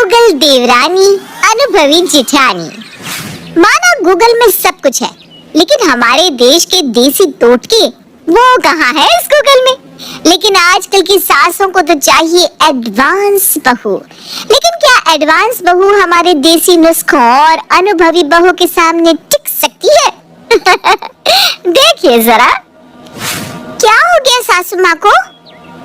Google देवरानी अनुभवी जिठानी। माना गूगल में सब कुछ है, लेकिन हमारे देश के देसी टोटके वो कहाँ है इस गूगल में। लेकिन आजकल की सासों को तो चाहिए एडवांस बहू। लेकिन क्या एडवांस बहू हमारे देसी नुस्खों और अनुभवी बहू के सामने टिक सकती है? देखिए जरा, क्या हो गया सासू माँ को?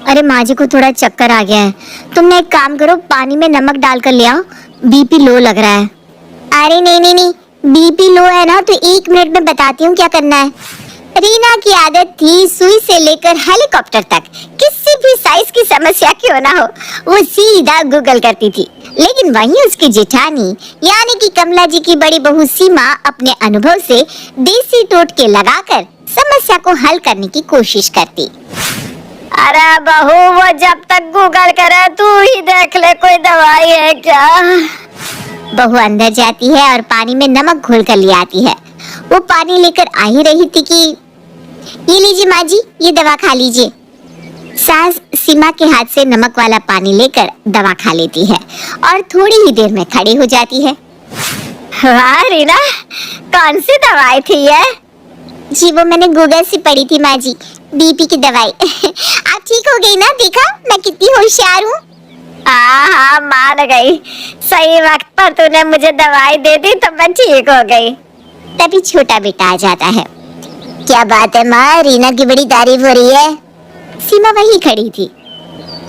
अरे माँ जी को थोड़ा चक्कर आ गया है। तुमने एक काम करो, पानी में नमक डालकर ले आओ, बीपी लो लग रहा है। अरे नहीं नहीं नहीं, बीपी लो है ना तो 1 मिनट में बताती हूँ क्या करना है। रीना की आदत थी सुई से लेकर हेलीकॉप्टर तक किसी भी साइज की समस्या क्यों ना हो वो सीधा गूगल करती थी। लेकिन वहीं उसकी जेठानी यानी कि कमला जी की बड़ी बहू सीमा अपने अनुभव से देसी टोटके लगाकर समस्या को हल करने की कोशिश करती। अरे बहू, वो जब तक गूगल करे तू ही देख ले कोई दवाई है क्या। बहू अंदर जाती है और पानी में नमक घोल कर ले आती है। वो पानी लेकर आ ही रही थी कि ये लीजिए माँ जी, ये दवा खा लीजिए। सास सीमा के हाथ से नमक वाला पानी लेकर दवा खा लेती है और थोड़ी ही देर में खड़ी हो जाती है। वाह रीना, कौन सी दवाई थी ये? जी वो मैंने गूगल से पढ़ी थी माँ जी, बीपी की दवाई। आप ठीक हो गई ना? देखा मैं कितनी होशियार हूँ। हाँ, मान गई। सही वक्त पर तूने मुझे दवाई दे दी तो मैं ठीक हो गई। तभी छोटा बेटा आ जाता है। क्या बात है माँ, रीना की बड़ी तारीफ हो रही है। सीमा वही खड़ी थी।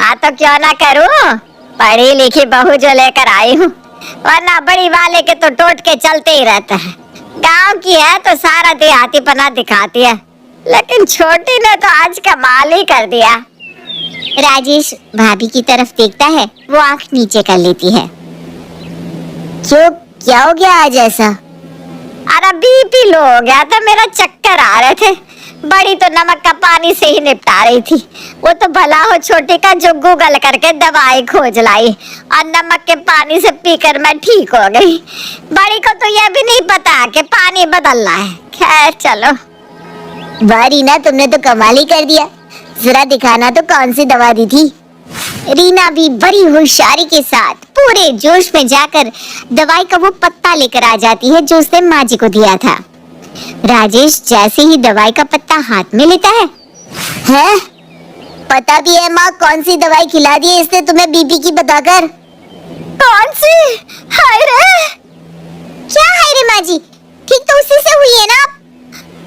हाँ तो क्यों ना करूँ, पढ़ी लिखी बहू जो लेकर आई हूँ, वरना बड़ी वाले के तो टोटके चलते ही रहता है। गांव की है तो सारा देहातीपना दिखाती है, लेकिन छोटी ने तो आज कमाल ही कर दिया। राजेश भाभी की तरफ देखता है, वो आंख नीचे कर लेती है। क्यों, क्या हो गया आज ऐसा? अरे बीपी लो हो गया था, मेरा चक्कर आ रहे थे। बड़ी तो नमक का पानी से ही निपटा रही थी। वो तो भला हो छोटी का जो गूगल करके दवाई खोज लाई और नमक के पानी से पीकर मैं ठीक हो गई। बड़ी को तो यह भी नहीं पता कि पानी बदलना है। खैर चलो। वाह रीना, तुमने तो कमाल ही कर दिया। जरा दिखाना तो कौन सी दवा दी थी। रीना भी बड़ी होशियारी के साथ पूरे जोश में जाकर दवाई का वो पत्ता लेकर आ जाती है जो उसने माँ जी को दिया था। राजेश जैसे ही दवाई का पत्ता हाथ में लेता है, पता भी है माँ कौन सी दवाई खिला दी है इसने तुम्हें बीपी की बताकर? कौन सी? हाय रे! क्या हाय रे माँ जी, ठीक तो उसी से हुई है ना?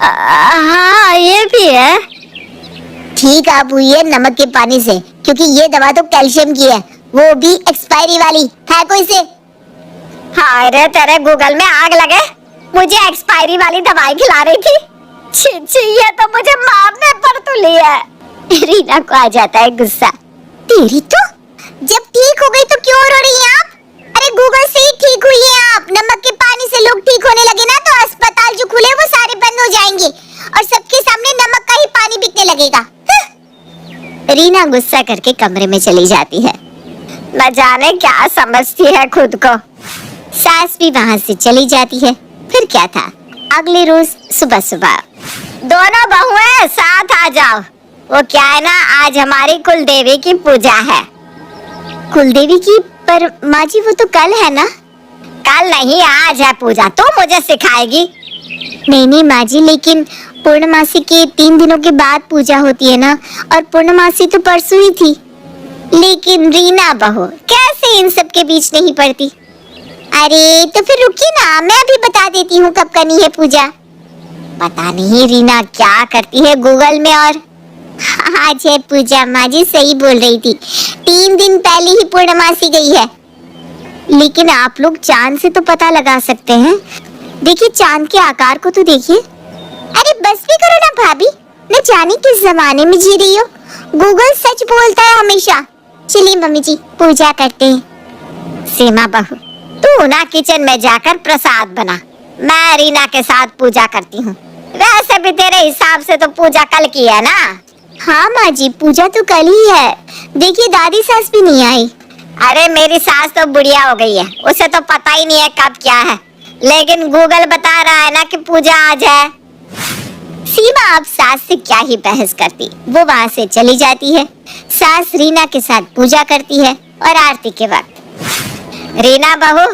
हाँ ये भी है। ठीक आप हुई है नमक के पानी से, क्योंकि ये दवा तो कैल्शियम की है, वो भी एक्सपायरी वाली है कोई से। हाय रे, तेरे गूगल में आग लगे, मुझे एक्सपायरी वाली दवाई खिला रही थी। छी छी, ये तो मुझे मारने पर तुली है। रीना को आ जाता है गुस्सा। तेरी तो, जब ठीक हो गई तो क्यों रो रही हैं आप? अरे गूगल से ही ठीक हुई है आप। नमक के पानी से लोग ठीक होने लगे ना तो अस्पताल जो खुले वो सारे बंद हो जाएंगे और सबके सामने नमक का ही पानी बिकने लगेगा। रीना गुस्सा करके कमरे में चली जाती है। न जाने क्या समझती है खुद को। सास भी वहाँ से चली जाती है। फिर क्या था, अगले रोज सुबह सुबह दोनों बहुएं साथ आ जाओ। वो क्या है ना, आज हमारी कुलदेवी की पूजा है। कुलदेवी की? पर माँ जी वो तो कल है ना। कल नहीं, आज है पूजा। तो मुझे सिखाएगी? नहीं नहीं माँ जी, लेकिन पूर्णमासी के 3 दिनों के बाद पूजा होती है ना, और पूर्णमासी तो परसों ही थी। लेकिन रीना बहू कैसे इन सब के बीच नहीं पड़ती? अरे तो फिर रुकिए ना, मैं अभी बता देती हूँ कब करनी है पूजा। पता नहीं रीना क्या करती है गूगल में। और आज है पूजा, माँ जी सही बोल रही थी, 3 दिन पहले ही पूर्णमासी गई है। लेकिन आप लोग चांद से तो पता लगा सकते हैं। देखिए चांद के आकार को तो देखिए। अरे बस भी करो ना भाभी, न जाने किस जमाने में जी रही हो। गूगल सच बोलता है हमेशा। चलिए मम्मी जी पूजा करते हैं। सीमा बहू, तू ना किचन में जाकर प्रसाद बना, मैं रीना के साथ पूजा करती हूँ। वैसे भी तेरे हिसाब से तो पूजा कल की है ना। हाँ माँ जी, पूजा तो कल ही है। देखिए दादी सास भी नहीं आई। अरे मेरी सास तो बुढ़िया हो गई है, उसे तो पता ही नहीं है कब क्या है, लेकिन गूगल बता रहा है ना कि पूजा आज है। सीमा अब सास से क्या ही बहस करती, वो वहाँ से चली जाती है। सास रीना के साथ पूजा करती है और आरती के वक्त रीना बहू,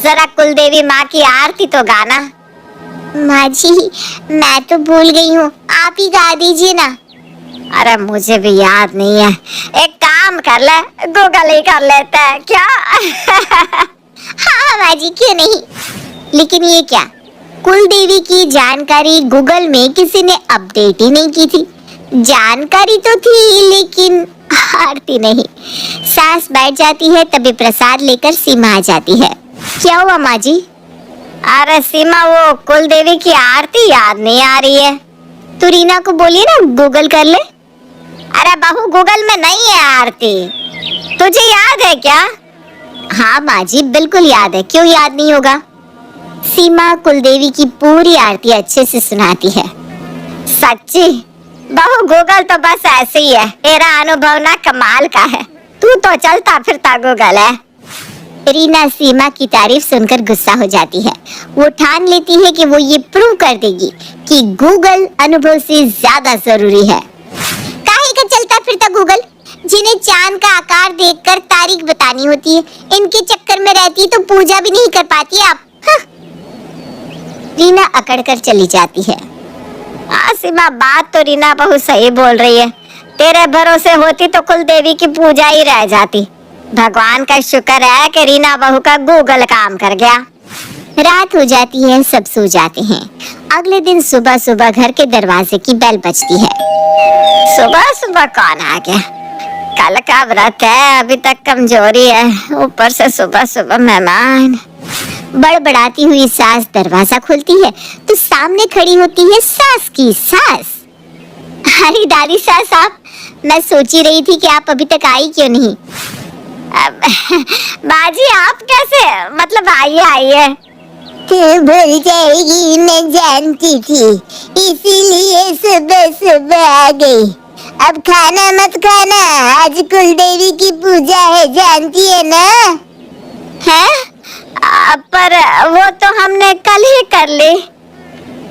जरा कुलदेवी माँ की आरती तो गाना। माँ जी, मैं तो भूल गई हूँ, आप ही गा दीजिए ना। अरे मुझे भी याद नहीं है, एक काम कर ले, गूगल ही कर लेता है क्या? हाँ माँ जी, क्यों नहीं। लेकिन ये क्या, कुल देवी की जानकारी गूगल में किसी ने अपडेट ही नहीं की थी। जानकारी तो थी लेकिन आरती नहीं। सास बैठ जाती है तभी प्रसाद लेकर सीमा आ जाती है। क्या हुआ माँ जी? अरे सीमा, वो कुल देवी की आरती याद नहीं आ रही है। तो रीना को बोलिए ना गूगल कर ले। अरे बहू, गूगल में नहीं है आरती, तुझे याद है क्या? हाँ माँ जी, बिल्कुल याद है, क्यों याद नहीं होगा। सीमा कुलदेवी की पूरी आरती अच्छे से सुनाती है। सच्ची? बहू, गूगल तो बस ऐसे ही है, तेरा अनुभव ना कमाल का है, तू तो चलता फिरता गूगल है। रीना सीमा की तारीफ सुनकर गुस्सा हो जाती है। वो ठान लेती है कि वो ये प्रूव कर देगी कि गूगल अनुभव से ज्यादा जरूरी है। काहे का चलता फिरता गूगल, जिन्हें चांद का आकार देखकर तारीख बतानी होती है, इनके चक्कर में रहती तो पूजा भी नहीं कर पाती आप। हाँ। रीना अकड़ कर चली जाती है। सीमा, बात तो रीना बहू सही बोल रही है, तेरे भरोसे होती तो कुल देवी की पूजा ही रह जाती। भगवान का शुक्र है कि रीना बहू का गूगल काम कर गया। रात हो जाती है, सब सो जाते हैं। अगले दिन सुबह सुबह घर के दरवाजे की बेल बजती है। सुबह सुबह कौन आ गया? कल का व्रत है, अभी तक कमजोरी है, ऊपर से सुबह सुबह मेहमान। बड़बड़ाती हुई सास दरवाजा खोलती है तो सामने खड़ी होती है सास की सास। अरे दादी सास, आप, मैं सोच ही रही थी कि आप अभी तक आई क्यों नहीं। बाजी, आप कैसे, मतलब आइए आइए। तू भूल जाएगी, मैं जानती थी, इसीलिए सुबह सुबह आ गई। अब खाना मत खाना, आज कुल देवी की पूजा है, जानती है ना? है? पर वो तो हमने कल ही कर ली।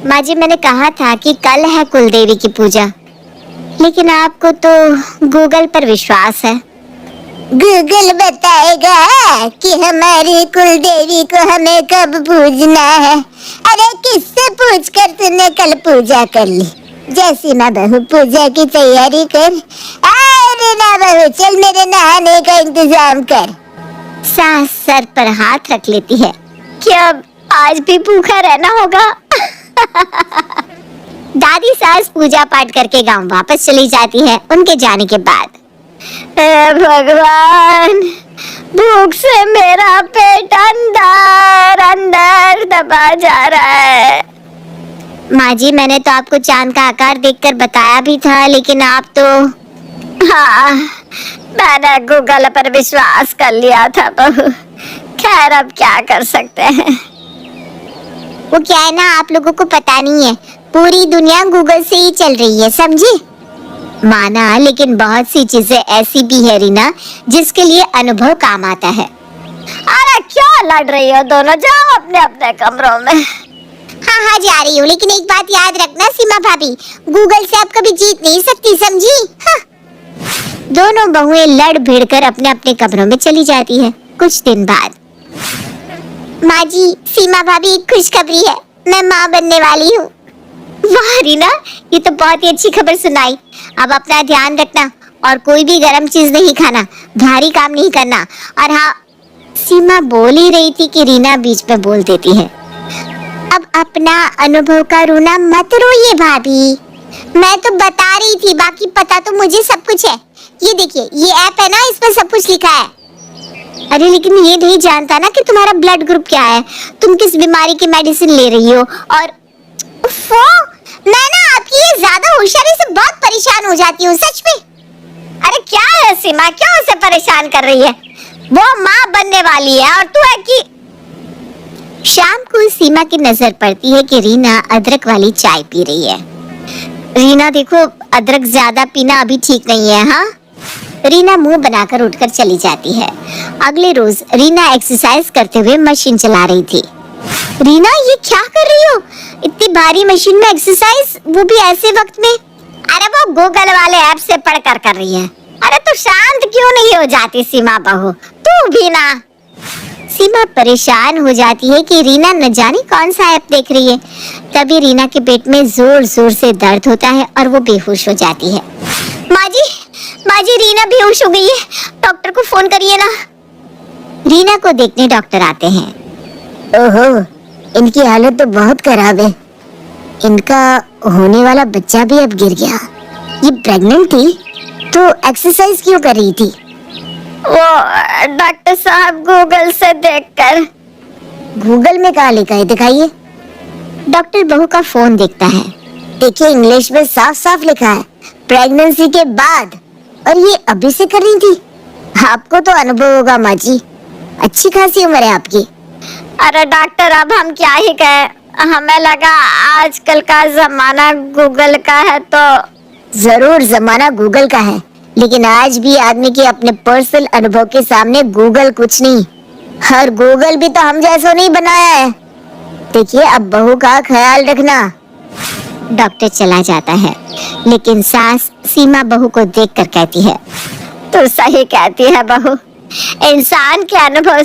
माँ जी, मैंने कहा था कि कल है कुल देवी की पूजा, लेकिन आपको तो गूगल पर विश्वास है। गूगल बताएगा कि हमारी कुल देवी को हमें कब पूजना है। अरे किससे पूछकर तूने कल पूजा कर ली? जैसी ना बहू, पूजा की तैयारी कर। अरे ना बहू, चल मेरे नहाने का इंतजाम कर। सास सर पर हाथ रख लेती है। क्या आज भी भूखा रहना होगा? दादी सास पूजा पाठ करके गांव वापस चली जाती है। उनके जाने के बाद भगवान, भूख से मेरा पेट अंदर अंदर दबा जा रहा है। माँ जी, मैंने तो आपको चांद का आकार देखकर बताया भी था, लेकिन आप तो। हाँ, मैंने गूगल पर विश्वास कर लिया था बहू। खैर, अब क्या कर सकते हैं। वो क्या है ना, आप लोगों को पता नहीं है, पूरी दुनिया गूगल से ही चल रही है, समझी? माना, लेकिन बहुत सी चीजें ऐसी भी है रीना जिसके लिए अनुभव काम आता है। अरे क्यों लड़ रही हो दोनों? जाओ अपने अपने कमरों में। हाँ हाँ, जा रही हूँ, लेकिन एक बात याद रखना सीमा भाभी, गूगल से आप कभी जीत नहीं सकती, समझी? हाँ। दोनों बहुएं लड़ भिड़ कर अपने अपने कमरों में चली जाती है। कुछ दिन बाद, माँ जी, सीमा भाभी, एक खुशखबरी है, मैं माँ बनने वाली हूँ। वाह रीना, ये तो बहुत ही अच्छी खबर सुनाई। अब अपना ध्यान रखना और कोई भी गर्म चीज नहीं खाना, भारी काम नहीं करना। और हाँ, सीमा बोल ही रही थी कि रीना बीच में बोल देती है। अब अपना अनुभव का रोना मत रोइए भाभी, मैं तो बता रही थी, बाकी पता तो मुझे सब कुछ है। ये देखिए, ये ऐप है ना, इसमें सब कुछ लिखा है। अरे लेकिन ये नहीं जानता ना कि तुम्हारा ब्लड ग्रुप क्या है, तुम किस बीमारी की मेडिसिन ले रही हो। और मैं ना आपकी ये ज्यादा होशियारी से बहुत परेशान हो जाती हूँ, सच में। अरे क्या है सीमा, क्यों उसे परेशान कर रही है? वो माँ बनने वाली है और तू है कि। शाम को सीमा की नजर पड़ती है कि रीना अदरक वाली चाय पी रही है। रीना देखो, अदरक ज्यादा पीना अभी ठीक नहीं है। हाँ। रीना मुंह बनाकर उठकर चली जाती है। अगले रोज रीना एक्सरसाइज करते हुए मशीन चला रही थी। रीना, ये क्या कर रही हो? इतनी भारी मशीन में एक्सरसाइज, वो भी ऐसे वक्त में? अरे वो गूगल वाले ऐप से पढ़कर कर रही है। अरे तू शांत क्यों नहीं हो जाती सीमा बहू, तू भी ना। सीमा परेशान हो जाती है कि रीना न जाने कौन सा ऐप देख रही है। तभी रीना के पेट में जोर जोर से दर्द होता है और वो बेहोश हो जाती है। माँ जी रीना बेहोश हो गई है, डॉक्टर को फोन करिए ना। रीना को देखने डॉक्टर आते हैं। ओहो, इनकी हालत तो बहुत खराब है। इनका होने वाला बच्चा भी अब गिर गया। ये प्रेग्नेंट थी तो एक्सरसाइज क्यों कर रही थी? वो डॉक्टर साहब गूगल से देखकर। गूगल में कहाँ लिखा है, दिखाइए। डॉक्टर बहू का फोन देखता है। देखिए इंग्लिश में साफ साफ लिखा है प्रेगनेंसी के बाद, और ये अभी से कर रही थी। आपको तो अनुभव होगा माँ जी, अच्छी खासी उम्र है आपकी। अरे डॉक्टर अब हम क्या ही कहें, हमें लगा आजकल का जमाना गूगल का है। तो जरूर जमाना गूगल का है, लेकिन आज भी आदमी के अपने पर्सनल अनुभव के सामने गूगल कुछ नहीं। और गूगल भी तो हम जैसा नहीं बनाया है। देखिए अब बहू का ख्याल रखना। डॉक्टर चला जाता है, लेकिन सास सीमा बहू को देखकर कहती है, तू सही कहती है बहू, इंसान के अनुभव से